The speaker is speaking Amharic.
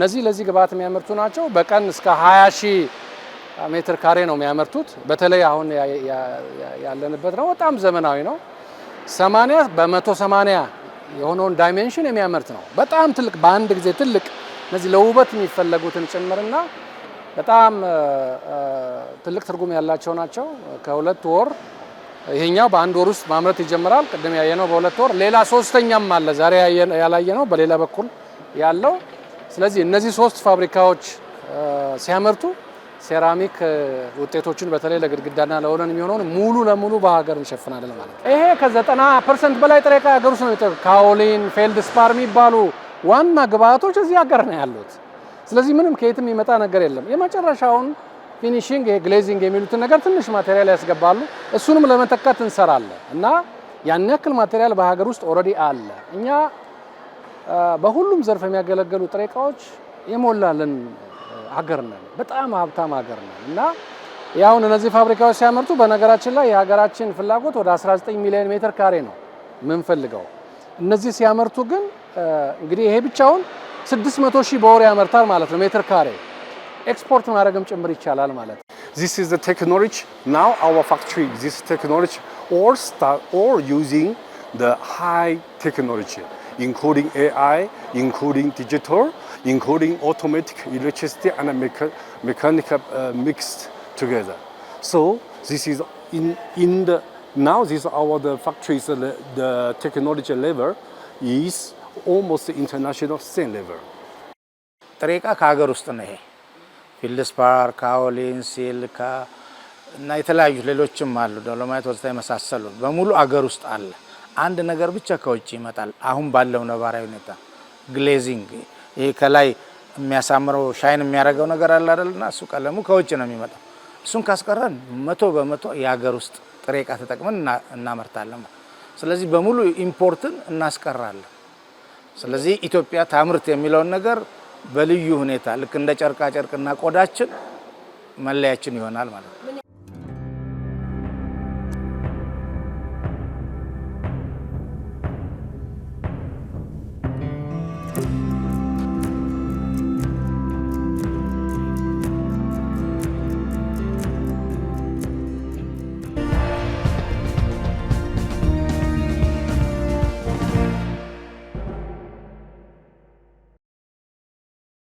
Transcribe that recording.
እነዚህ ለዚህ ግብአት የሚያመርቱ ናቸው። በቀን እስከ 20,000 ሜትር ካሬ ነው የሚያመርቱት። በተለይ አሁን ያለንበት ነው በጣም ዘመናዊ ነው። 80 በ180 የሆነውን ዳይሜንሽን የሚያመርት ነው። በጣም ትልቅ በአንድ ጊዜ ትልቅ እነዚህ ለውበት የሚፈለጉትን ጭምርና በጣም ትልቅ ትርጉም ያላቸው ናቸው። ከ2 ወር ይሄኛው በአንድ ወር ውስጥ ማምረት ይጀምራል። ቅድም ያየነው በ2 ወር ሌላ ሶስተኛም አለ ዛሬ ያላየነው በሌላ በኩል ያለው። ስለዚህ እነዚህ 3 ፋብሪካዎች ሲያመርቱ ሴራሚክ ውጤቶችን በተለይ ለግድግዳና ለወለል የሚሆነውን ሙሉ ለሙሉ በሀገር እንሸፍናለን ማለት ነው። ይሄ ከ90% በላይ ጥሬ ዕቃ ሀገር ውስጥ ነው። ካኦሊን፣ ፌልድስፓር የሚባሉ ዋና ግብአቶች እዚህ ሀገር ነው ያሉት። ስለዚህ ምንም ከየትም የሚመጣ ነገር የለም። የመጨረሻውን ፊኒሺንግ ይሄ ግሌዚንግ የሚሉትን ነገር ትንሽ ማቴሪያል ያስገባሉ። እሱንም ለመተካት እንሰራለን እና ያን ያክል ማቴሪያል በሀገር ውስጥ ኦልሬዲ አለ። እኛ በሁሉም ዘርፍ የሚያገለግሉ ጥሬ ዕቃዎች የሞላልን ሀገር ነን። በጣም ሀብታም ሀገር ነን እና ያውን እነዚህ ፋብሪካዎች ሲያመርቱ በነገራችን ላይ የሀገራችን ፍላጎት ወደ 19 ሚሊዮን ሜትር ካሬ ነው የምንፈልገው። እነዚህ ሲያመርቱ ግን እንግዲህ ይሄ ብቻውን 600,000 በወር ያመርታል ማለት ነው ሜትር ካሬ። ኤክስፖርት ማድረግም ጭምር ይቻላል ማለት ነው። This is the technology. Now our factory, this technology all using the high technology, including AI, including digital, including automatic electricity and mechanical mixed together. So this is in the now this our the factories the technology level is almost international same level. ጥሬ ዕቃ ከሀገር ውስጥ ነው። ይሄ ፊልድስፓር፣ ካኦሊን፣ ሲልካ እና የተለያዩ ሌሎችም አሉ ዶሎማይት ወዘተ የመሳሰሉ በሙሉ አገር ውስጥ አለ። አንድ ነገር ብቻ ከውጭ ይመጣል። አሁን ባለው ነባራዊ ሁኔታ ግሌዚንግ ይሄ ከላይ የሚያሳምረው ሻይን የሚያደርገው ነገር አለ አይደልና እሱ ቀለሙ ከውጭ ነው የሚመጣው። እሱን ካስቀረን 100% የሀገር ውስጥ ጥሬ ዕቃ ተጠቅመን እናመርታለን። ስለዚህ በሙሉ ኢምፖርትን እናስቀራለን። ስለዚህ ኢትዮጵያ ታምርት የሚለውን ነገር በልዩ ሁኔታ ልክ እንደ ጨርቃ ጨርቅና ቆዳችን መለያችን ይሆናል ማለት ነው።